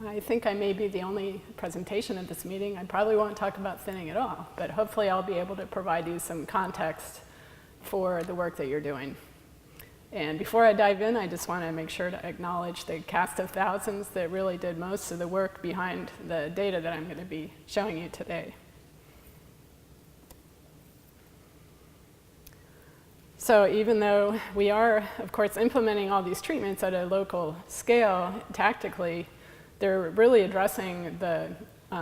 I think I may be the only presentation at this meeting. I probably won't talk about thinning at all, but hopefully I'll be able to provide you some context for the work that you're doing. And before I dive in, I just want to make sure to acknowledge the cast of thousands that really did most of the work behind the data that I'm going to be showing you today. So even though we are, of course, implementing all these treatments at a local scale, tactically, they're really addressing the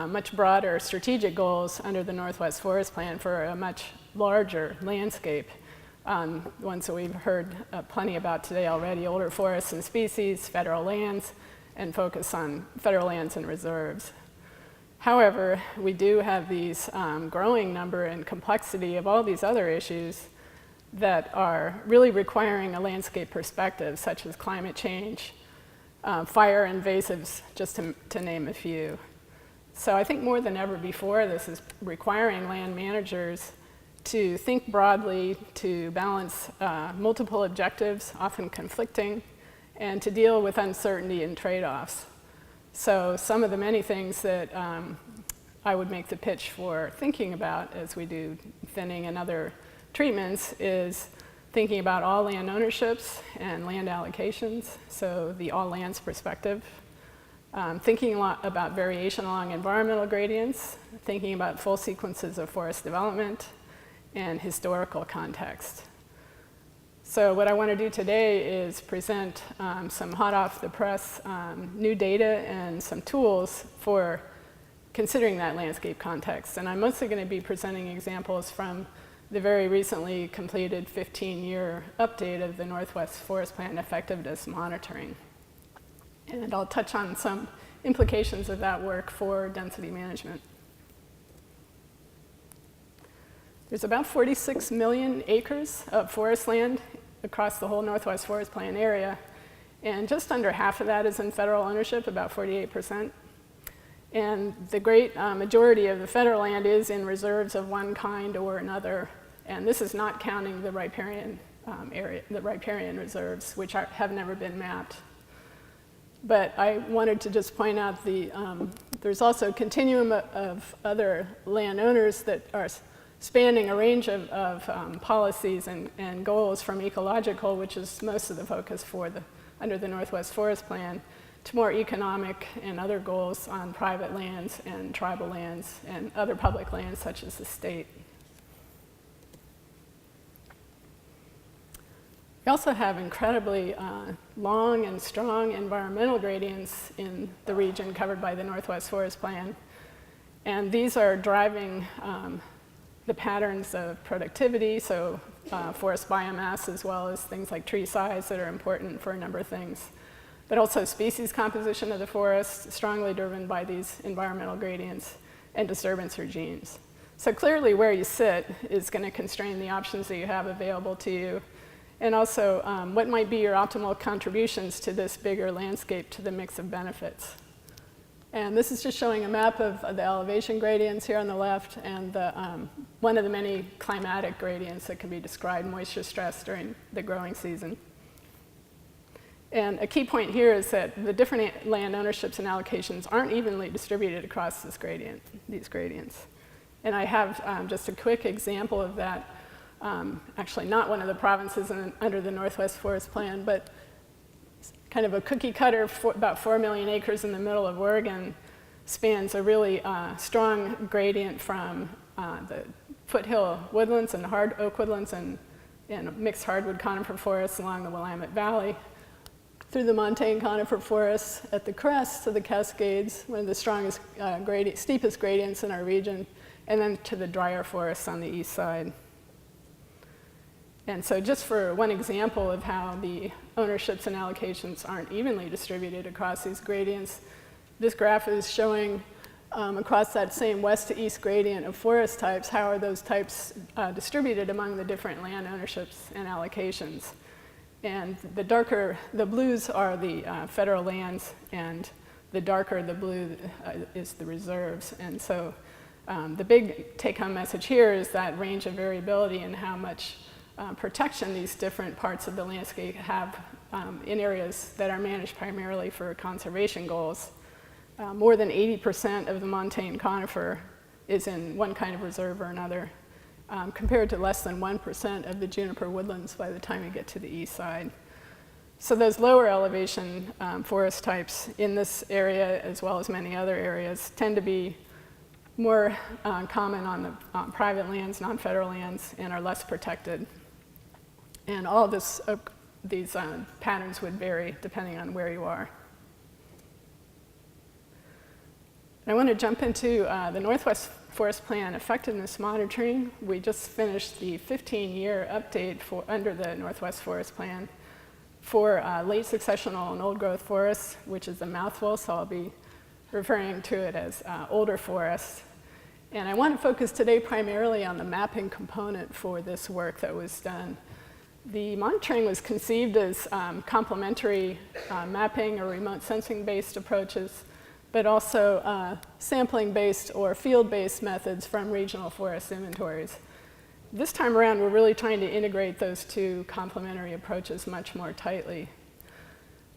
much broader strategic goals under the Northwest Forest Plan for a much larger landscape. Ones that we've heard plenty about today already: older forests and species, federal lands, and focus on federal lands and reserves. However, we do have these growing number and complexity of all these other issues that are really requiring a landscape perspective, such as climate change, fire invasives, just to name a few. So I think more than ever before, this is requiring land managers to think broadly, to balance multiple objectives, often conflicting, and to deal with uncertainty and trade-offs. So some of the many things that I would make the pitch for thinking about as we do thinning and other treatments is thinking about all land ownerships and land allocations, so the all lands perspective. Thinking a lot about variation along environmental gradients, thinking about full sequences of forest development, and historical context. So what I want to do today is present some hot off the press new data and some tools for considering that landscape context. And I'm mostly going to be presenting examples from the very recently completed 15-year update of the Northwest Forest Plan effectiveness monitoring. And I'll touch on some implications of that work for density management. There's about 46 million acres of forest land across the whole Northwest Forest Plan area, and just under half of that is in federal ownership, about 48%. And the great majority of the federal land is in reserves of one kind or another, and this is not counting the riparian area, the riparian reserves, which have never been mapped. But I wanted to just point out there's also a continuum of other landowners that are spanning a range of policies and goals, from ecological, which is most of the focus for under the Northwest Forest Plan, to more economic and other goals on private lands and tribal lands and other public lands such as the state. We also have incredibly long and strong environmental gradients in the region covered by the Northwest Forest Plan. And these are driving the patterns of productivity, so forest biomass, as well as things like tree size that are important for a number of things. But also species composition of the forest, strongly driven by these environmental gradients and disturbance regimes. So clearly where you sit is going to constrain the options that you have available to you, and also what might be your optimal contributions to this bigger landscape, to the mix of benefits. And this is just showing a map of the elevation gradients here on the left, and one of the many climatic gradients that can be described, moisture stress during the growing season. And a key point here is that the different land ownerships and allocations aren't evenly distributed across these gradients. And I have just a quick example of that. Actually not one of the provinces under the Northwest Forest Plan, but kind of a cookie cutter, about 4 million acres in the middle of Oregon, spans a really strong gradient from the foothill woodlands and hard oak woodlands and mixed hardwood conifer forests along the Willamette Valley, through the montane conifer forests at the crest to the Cascades, one of the strongest, steepest gradients in our region, and then to the drier forests on the east side. And so just for one example of how the ownerships and allocations aren't evenly distributed across these gradients, this graph is showing across that same west to east gradient of forest types, how are those types distributed among the different land ownerships and allocations. And the blues are the federal lands, and the darker the blue is the reserves. And so the big take-home message here is that range of variability in how much protection these different parts of the landscape have in areas that are managed primarily for conservation goals. more than 80% of the montane conifer is in one kind of reserve or another, compared to less than 1% of the juniper woodlands by the time you get to the east side. So those lower elevation forest types in this area, as well as many other areas, tend to be more common on the private lands, non-federal lands, and are less protected. And all of these patterns would vary depending on where you are. I want to jump into the Northwest Forest Plan effectiveness monitoring. We just finished the 15-year update under the Northwest Forest Plan for late successional and old growth forests, which is a mouthful, so I'll be referring to it as older forests. And I want to focus today primarily on the mapping component for this work that was done. The monitoring was conceived as complementary mapping or remote sensing-based approaches, but also sampling-based or field-based methods from regional forest inventories. This time around, we're really trying to integrate those two complementary approaches much more tightly.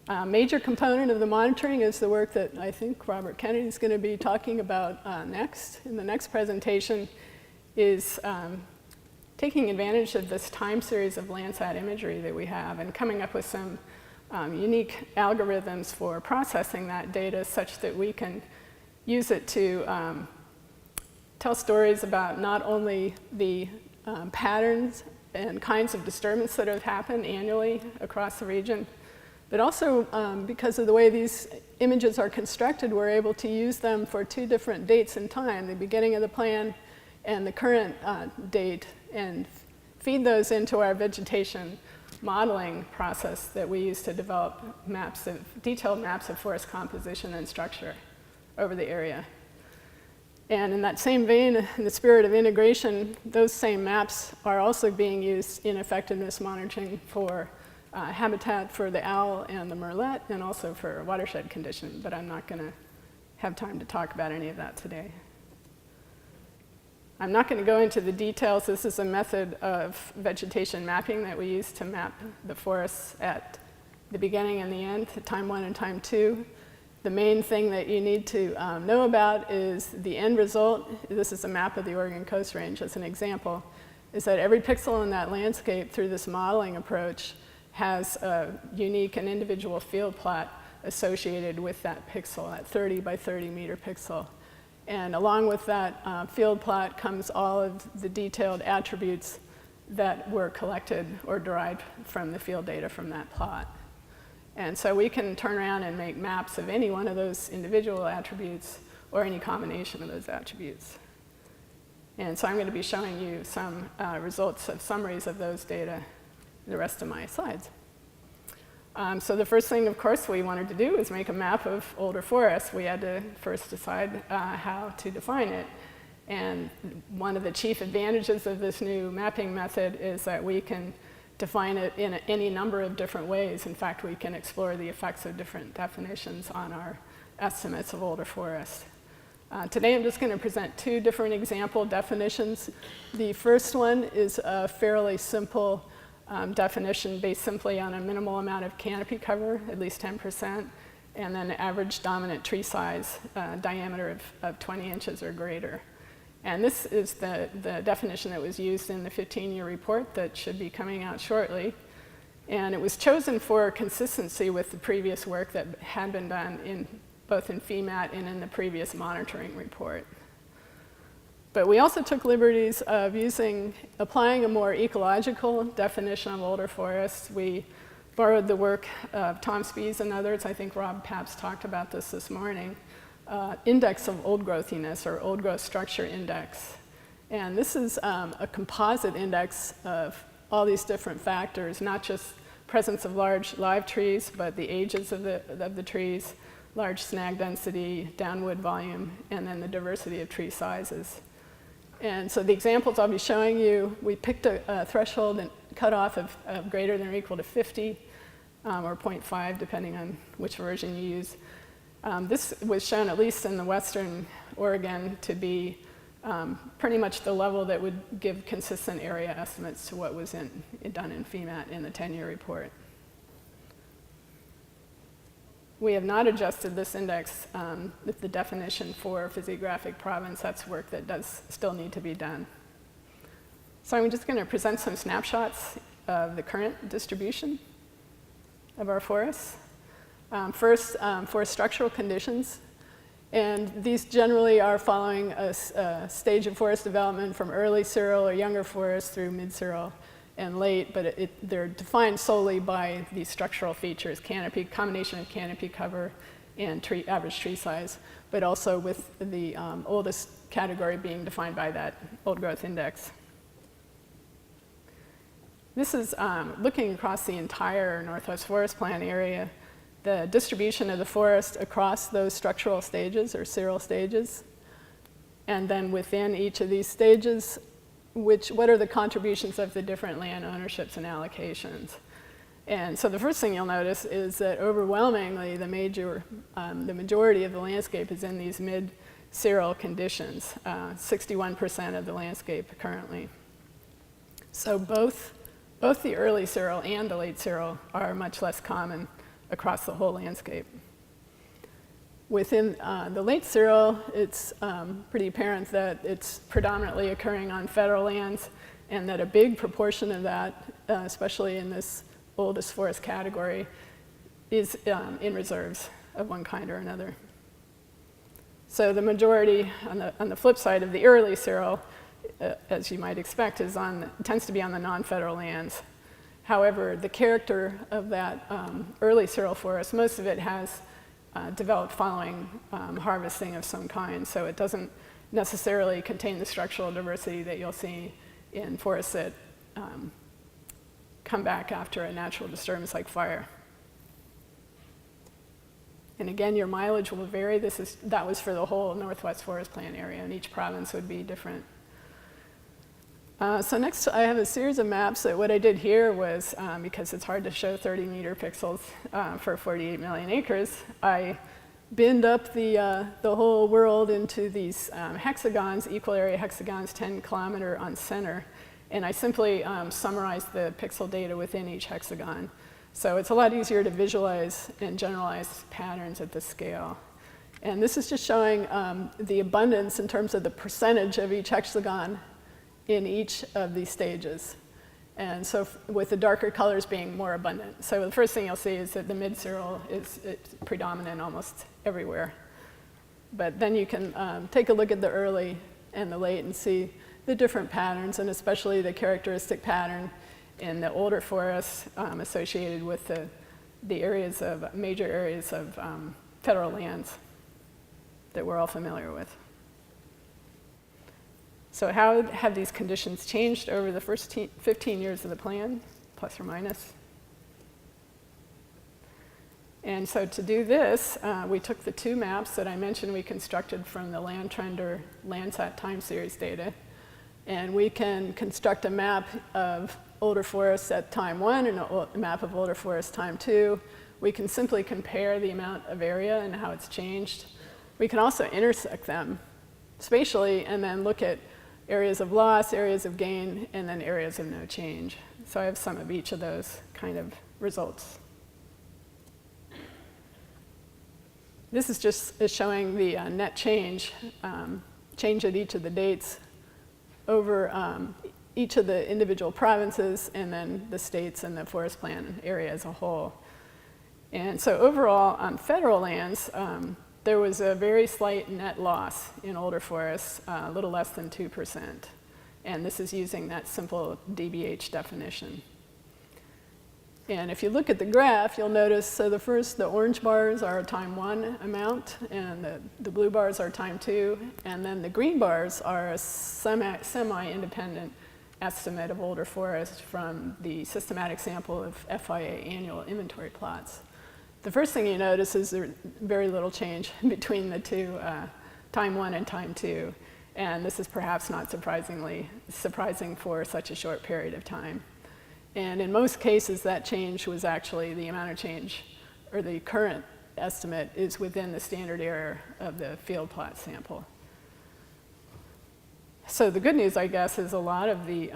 A major component of the monitoring is the work that I think Robert Kennedy is going to be talking about next. In the next presentation is taking advantage of this time series of Landsat imagery that we have and coming up with some unique algorithms for processing that data such that we can use it to tell stories about not only the patterns and kinds of disturbance that have happened annually across the region, but also because of the way these images are constructed, we're able to use them for two different dates in time, the beginning of the plan and the current date, and feed those into our vegetation modeling process that we use to develop detailed maps of forest composition and structure over the area. And in that same vein, in the spirit of integration, those same maps are also being used in effectiveness monitoring for habitat for the owl and the murrelet, and also for watershed condition, but I'm not going to have time to talk about any of that today. I'm not going to go into the details. This is a method of vegetation mapping that we use to map the forests at the beginning and the end, time 1 and time 2. The main thing that you need to know about is the end result. This is a map of the Oregon Coast Range as an example, is that every pixel in that landscape through this modeling approach has a unique and individual field plot associated with that pixel, that 30 by 30 meter pixel. And along with that field plot comes all of the detailed attributes that were collected or derived from the field data from that plot. And so we can turn around and make maps of any one of those individual attributes or any combination of those attributes. And so I'm going to be showing you some results of summaries of those data in the rest of my slides. So the first thing, of course, we wanted to do is make a map of older forests. We had to first decide how to define it. And one of the chief advantages of this new mapping method is that we can define it in any number of different ways. In fact, we can explore the effects of different definitions on our estimates of older forests. Today I'm just going to present two different example definitions. The first one is a fairly simple definition based simply on a minimal amount of canopy cover, at least 10%, and then average dominant tree size, diameter of 20 inches or greater. And this is the definition that was used in the 15-year report that should be coming out shortly. And it was chosen for consistency with the previous work that had been done both in FEMAT and in the previous monitoring report. But we also took liberties of applying a more ecological definition of older forests. We borrowed the work of Tom Spies and others. I think Rob Papps talked about this morning. Index of old growthiness, or old growth structure index. And this is a composite index of all these different factors, not just presence of large live trees, but the ages of the trees, large snag density, downwood volume, and then the diversity of tree sizes. And so the examples I'll be showing you, we picked a threshold and cutoff of greater than or equal to 50, or 0.5, depending on which version you use. This was shown, at least in the western Oregon, to be pretty much the level that would give consistent area estimates to what was done in FEMAT in the 10-year report. We have not adjusted this index with the definition for physiographic province. That's work that does still need to be done. So I'm just going to present some snapshots of the current distribution of our forests. First, forest structural conditions. And these generally are following a stage of forest development from early cirral or younger forests through mid-cirral and late, but they're defined solely by these structural features, canopy, combination of canopy cover and average tree size, but also with the oldest category being defined by that old growth index. This is looking across the entire Northwest Forest Plan area, the distribution of the forest across those structural stages or cirral stages, and then within each of these stages, what are the contributions of the different land ownerships and allocations. And so the first thing you'll notice is that overwhelmingly the majority of the landscape is in these mid-cirral conditions, 61% of the landscape currently. So both the early cirral and the late cirral are much less common across the whole landscape. Within the late cirral, it's pretty apparent that it's predominantly occurring on federal lands, and that a big proportion of that, especially in this oldest forest category, is in reserves of one kind or another. So the majority, on the flip side of the early cirral, as you might expect, tends to be on the non-federal lands. However, the character of that early cirral forest, most of it has developed following harvesting of some kind, so it doesn't necessarily contain the structural diversity that you'll see in forests that come back after a natural disturbance like fire. And again, your mileage will vary. That was for the whole Northwest Forest Plan area, and each province would be different. So next, I have a series of maps that what I did here was, because it's hard to show 30 meter pixels for 48 million acres, I binned up the whole world into these hexagons, equal area hexagons, 10 kilometer on center. And I simply summarized the pixel data within each hexagon. So it's a lot easier to visualize and generalize patterns at this scale. And this is just showing the abundance in terms of the percentage of each hexagon in each of these stages. And so with the darker colors being more abundant. So the first thing you'll see is that the mid-cirral is predominant almost everywhere. But then you can take a look at the early and the late and see the different patterns, and especially the characteristic pattern in the older forests associated with the major areas of federal lands that we're all familiar with. So how have these conditions changed over the first 15 years of the plan, plus or minus? And so to do this, we took the two maps that I mentioned we constructed from the Land Trend or Landsat time series data, and we can construct a map of older forests at time 1 and a map of older forests time 2. We can simply compare the amount of area and how it's changed. We can also intersect them spatially and then look at areas of loss, areas of gain, and then areas of no change. So I have some of each of those kind of results. This is just showing the net change at each of the dates over each of the individual provinces and then the states and the forest plan area as a whole. And so overall on federal lands, there was a very slight net loss in older forests, a little less than 2%. And this is using that simple DBH definition. And if you look at the graph, you'll notice, so the orange bars are time 1 amount, and the blue bars are time 2, and then the green bars are a semi-independent estimate of older forests from the systematic sample of FIA annual inventory plots. The first thing you notice is there's very little change between the two, time 1 and time 2. And this is perhaps not surprising for such a short period of time. And in most cases, that change was actually the amount of change, or the current estimate is within the standard error of the field plot sample. So the good news, I guess, is a lot of the,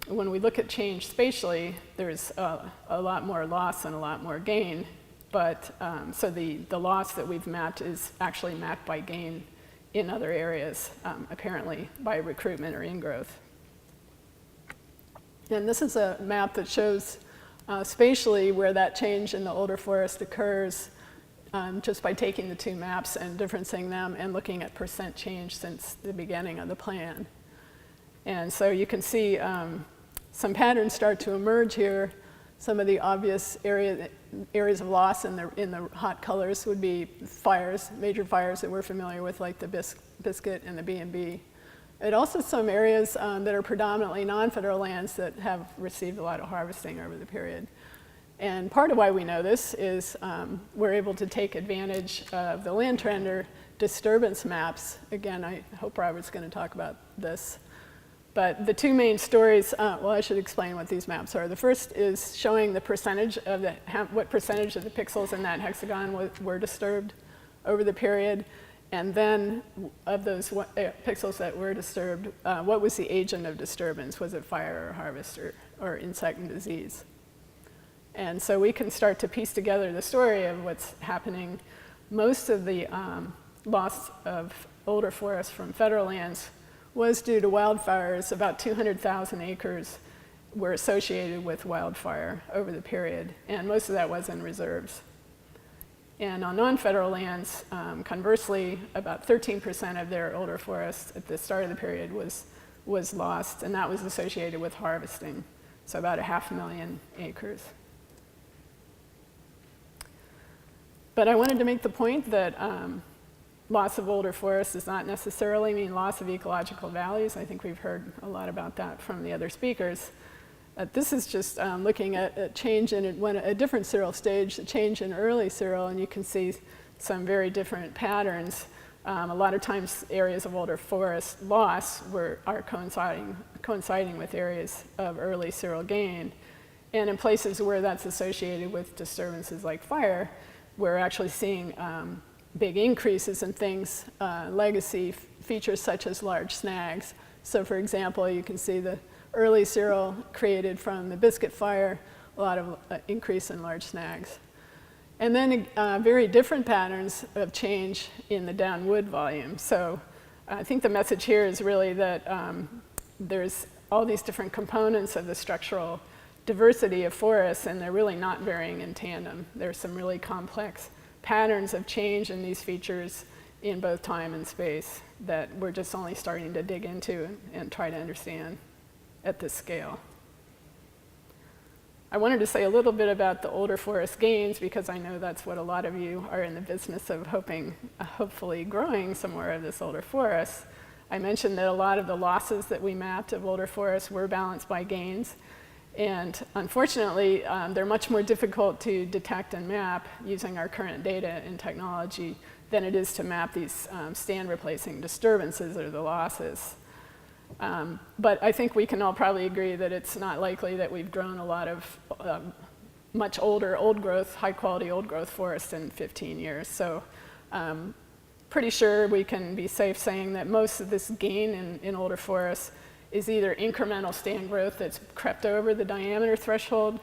when we look at change spatially, there's a lot more loss and a lot more gain But so the loss that we've mapped is actually mapped by gain in other areas, apparently by recruitment or ingrowth. And this is a map that shows spatially where that change in the older forest occurs just by taking the two maps and differencing them and looking at percent change since the beginning of the plan. And so you can see some patterns start to emerge here. Some of the obvious areas of loss in the hot colors would be fires, major fires that we're familiar with, like the Biscuit and the B&B. And also some areas that are predominantly non-federal lands that have received a lot of harvesting over the period. And part of why we know this is we're able to take advantage of the land trend disturbance maps. Again, I hope Robert's going to talk about this. But the two main stories, well, I should explain what these maps are. The first is showing the percentage of what percentage of the pixels in that hexagon were disturbed over the period. And then of those pixels that were disturbed, what was the agent of disturbance? Was it fire or harvest or insect and disease? And so we can start to piece together the story of what's happening. Most of the loss of older forests from federal lands was due to wildfires. About 200,000 acres were associated with wildfire over the period, and most of that was in reserves. And on non-federal lands, conversely, about 13% of their older forests at the start of the period was lost, and that was associated with harvesting, so about 500,000 acres. But I wanted to make the point that loss of older forests does not necessarily mean loss of ecological values. I think we've heard a lot about that from the other speakers. This is just looking at a change in a different cirral stage, a change in early cirral, and you can see some very different patterns. A lot of times areas of older forest loss are coinciding with areas of early cirral gain. And in places where that's associated with disturbances like fire, we're actually seeing big increases in things, legacy features such as large snags. So for example, you can see the early cirral created from the Biscuit fire, a lot of increase in large snags. And then very different patterns of change in the downwood volume. So I think the message here is really that there's all these different components of the structural diversity of forests, and they're really not varying in tandem. There's some really complex patterns of change in these features in both time and space that we're just only starting to dig into and try to understand at this scale. I wanted to say a little bit about the older forest gains because I know that's what a lot of you are in the business of hopefully growing some more of this older forest. I mentioned that a lot of the losses that we mapped of older forests were balanced by gains. And unfortunately, they're much more difficult to detect and map using our current data and technology than it is to map these stand replacing disturbances or the losses. But I think we can all probably agree that it's not likely that we've grown a lot of much older, old growth, high quality old growth forest in 15 years. So pretty sure we can be safe saying that most of this gain in older forests is either incremental stand growth that's crept over the diameter threshold,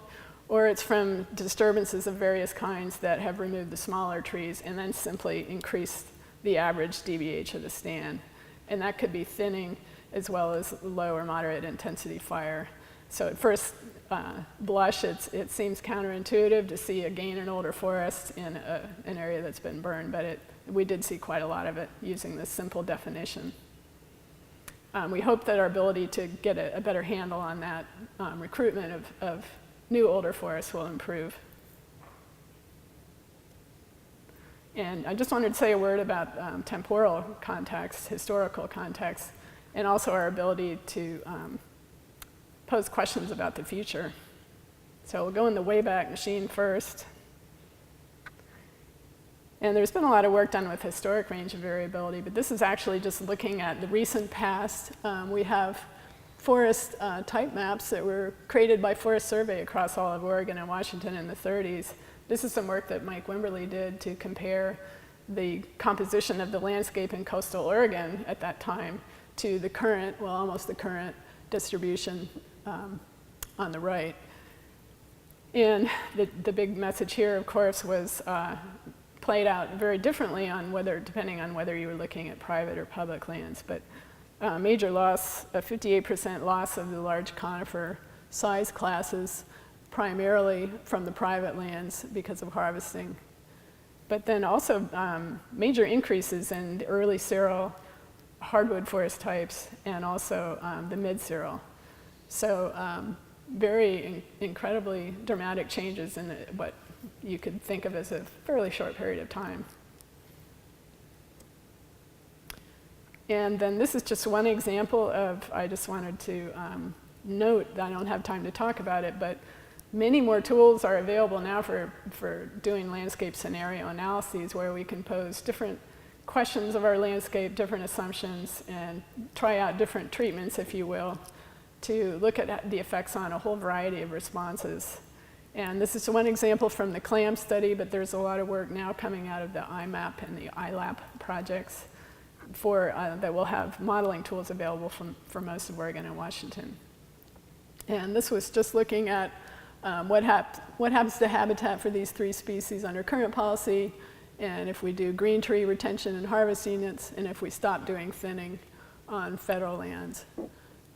or it's from disturbances of various kinds that have removed the smaller trees and then simply increased the average DBH of the stand. And that could be thinning as well as low or moderate intensity fire. So at first blush, it seems counterintuitive to see a gain in older forests in an area that's been burned, but we did see quite a lot of it using this simple definition. We hope that our ability to get a better handle on that recruitment of new older forests will improve. And I just wanted to say a word about temporal context, historical context, and also our ability to pose questions about the future. So we'll go in the Wayback Machine first. And there's been a lot of work done with historic range of variability, but this is actually just looking at the recent past. We have forest type maps that were created by Forest Survey across all of Oregon and Washington in the 30s. This is some work that Mike Wimberly did to compare the composition of the landscape in coastal Oregon at that time to the current, well, almost the current distribution on the right. And the big message here, of course, was played out very differently on depending on whether you were looking at private or public lands. But major loss, a 58% loss of the large conifer size classes, primarily from the private lands because of harvesting. But then also major increases in the early seral hardwood forest types and also the mid-seral. So very incredibly dramatic changes in what you could think of as a fairly short period of time. And then this is just one example of, I just wanted to note that I don't have time to talk about it, but many more tools are available now for doing landscape scenario analyses where we can pose different questions of our landscape, different assumptions, and try out different treatments, if you will, to look at the effects on a whole variety of responses. And this is one example from the CLAM study, but there's a lot of work now coming out of the IMAP and the ILAP projects that will have modeling tools available for most of Oregon and Washington. And this was just looking at what happens to habitat for these 3 species under current policy, and if we do green tree retention and harvest units, and if we stop doing thinning on federal lands.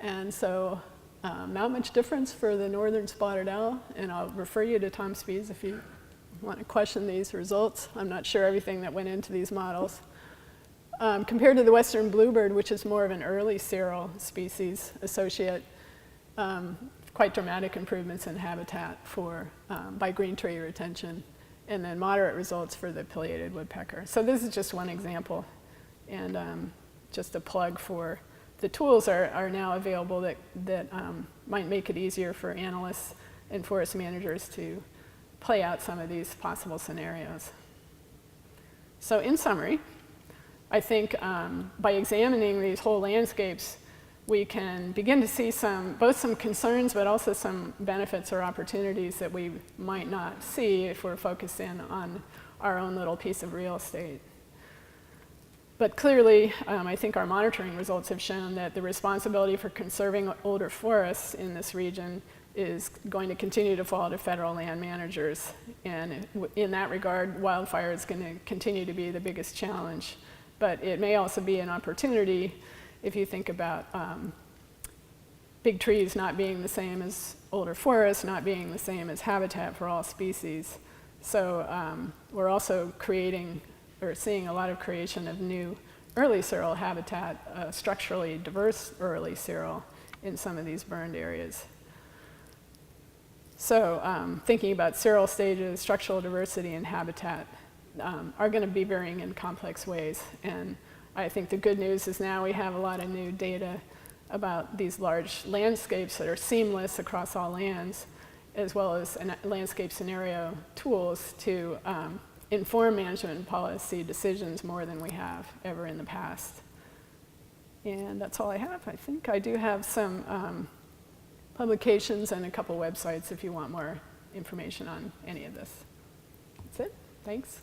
And so not much difference for the northern spotted owl, and I'll refer you to Tom Spees if you want to question these results. I'm not sure everything that went into these models. Compared to the western bluebird, which is more of an early seral species associate, quite dramatic improvements in habitat by green tree retention, and then moderate results for the pileated woodpecker. So this is just one example, and just a plug for the tools are now available that might make it easier for analysts and forest managers to play out some of these possible scenarios. So in summary, I think by examining these whole landscapes, we can begin to see both some concerns, but also some benefits or opportunities that we might not see if we're focused in on our own little piece of real estate. But clearly, I think our monitoring results have shown that the responsibility for conserving older forests in this region is going to continue to fall to federal land managers. And in that regard, wildfire is going to continue to be the biggest challenge. But it may also be an opportunity if you think about big trees not being the same as older forests, not being the same as habitat for all species. So we're also seeing a lot of creation of new early seral habitat, structurally diverse early seral in some of these burned areas. So thinking about seral stages, structural diversity, and habitat are going to be varying in complex ways. And I think the good news is now we have a lot of new data about these large landscapes that are seamless across all lands, as well as landscape scenario tools to inform management and policy decisions more than we have ever in the past. And that's all I have, I think. I do have some publications and a couple websites if you want more information on any of this. That's it. Thanks.